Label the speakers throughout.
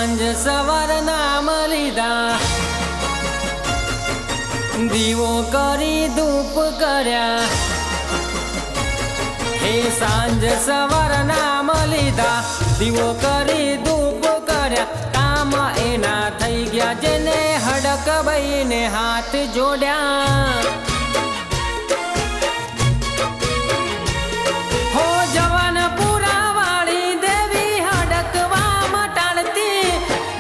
Speaker 1: सांज सवार नाम लीधा दीवो करी धूप कर्या हे सांज सवार नाम लीधा दीवो करी धूप कर्या काम एना थई गया जेने हड़क बईने हाथ जोड्या हो जवान पूरा वाली देवी हड़कवा मटाड़ती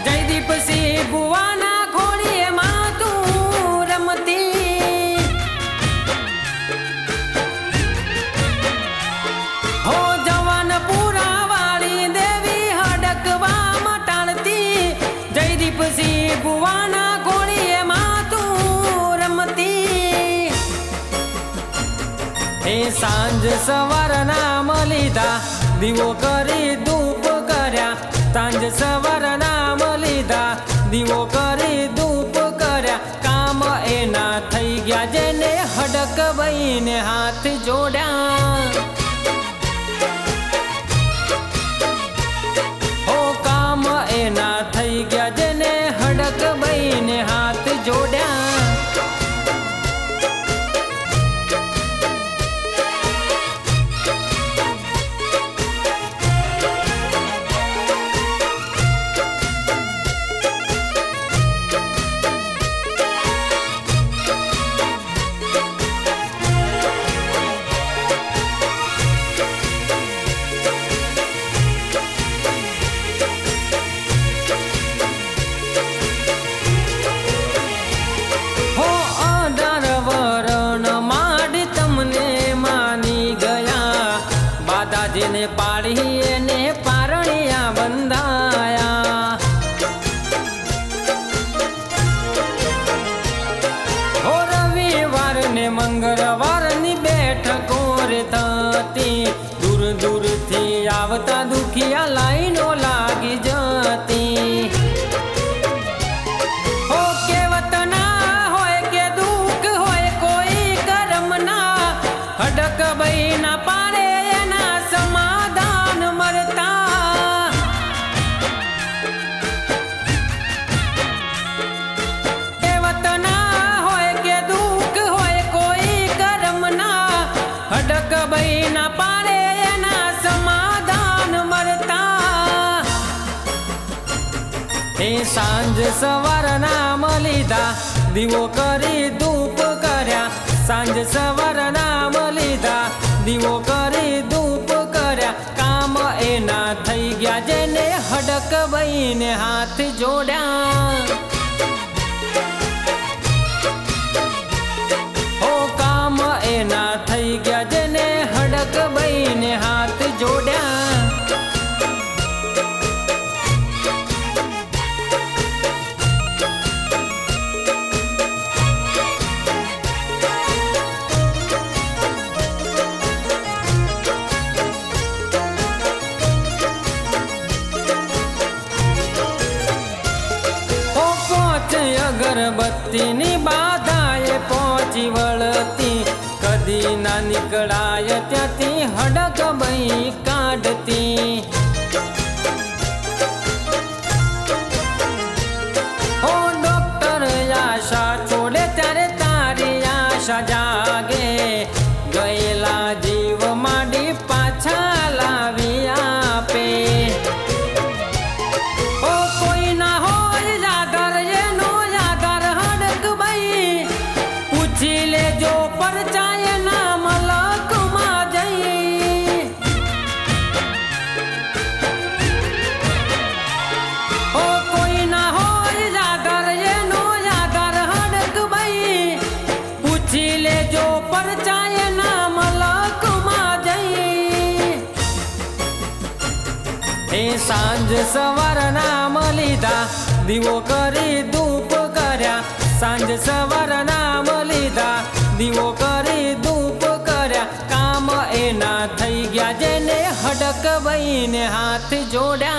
Speaker 1: जयदीप सिंह बुवाना खोड़िए मातू रमती हो जवान पूरा वाली देवी हड़कवा मटाड़ती जयदीप सिंह बुवाना खोड़िए मातू रमती हे सांज सवार नाम लीधा दीवो करी धूप कर्या सांज सवार नाम लीधा दीवो करी धूप कर्या काम एना थई गया जेने हड़क बईने हाथ जोड्या हो काम एना थई गया जेने हड़क बईने हाथ जोड्या जेने पाड़ी ने पारणिया बंधाया हो रविवार ने मंगलवार नी बैठको रे थती दूर दूर थी आवता दुखिया लाइनो लागी जती हो केवत ना होय के दुख होय कोई करम ना हडक बई ना पारे समाधान मरता केवत ना होय के दुख होय कोई करम ना हडक बई ना पारे एना समाधान मरता हे सांज सवार नाम लीधा दीवो करी धूप कर्या सांज सवार नाम लीधा दीवो करी धूप कर्या काम एना थई गया जेने हडक बईने हाथ जोड्या हो काम एना थई गया जेने हडक बईने हाथ जोड्या अगरबत्ती नी बाधाए पहुंची वळती कदी ना निकळाय त्याती हडक बई काढती हो डॉक्टर आशा छोड़े त्यारे तारी आशा जागे गયેલા जीव माडी पाछा लावी आपे ओ कोई ना होय जागर एनो यागर हडक बई पूछी ले जो परचाय ना मलक मा जई ओ कोई ना होय जागर एनो यागर हडक बई पूछी ले जो परचाय ना मलक मा जई हे सांज सवार नाम लीधा दीवो करी धूप कर्या सांज सवार नाम लीधा दीवो करी धूप कर्या काम एना थई गया जेने हडक बईने हाथ जोड्या।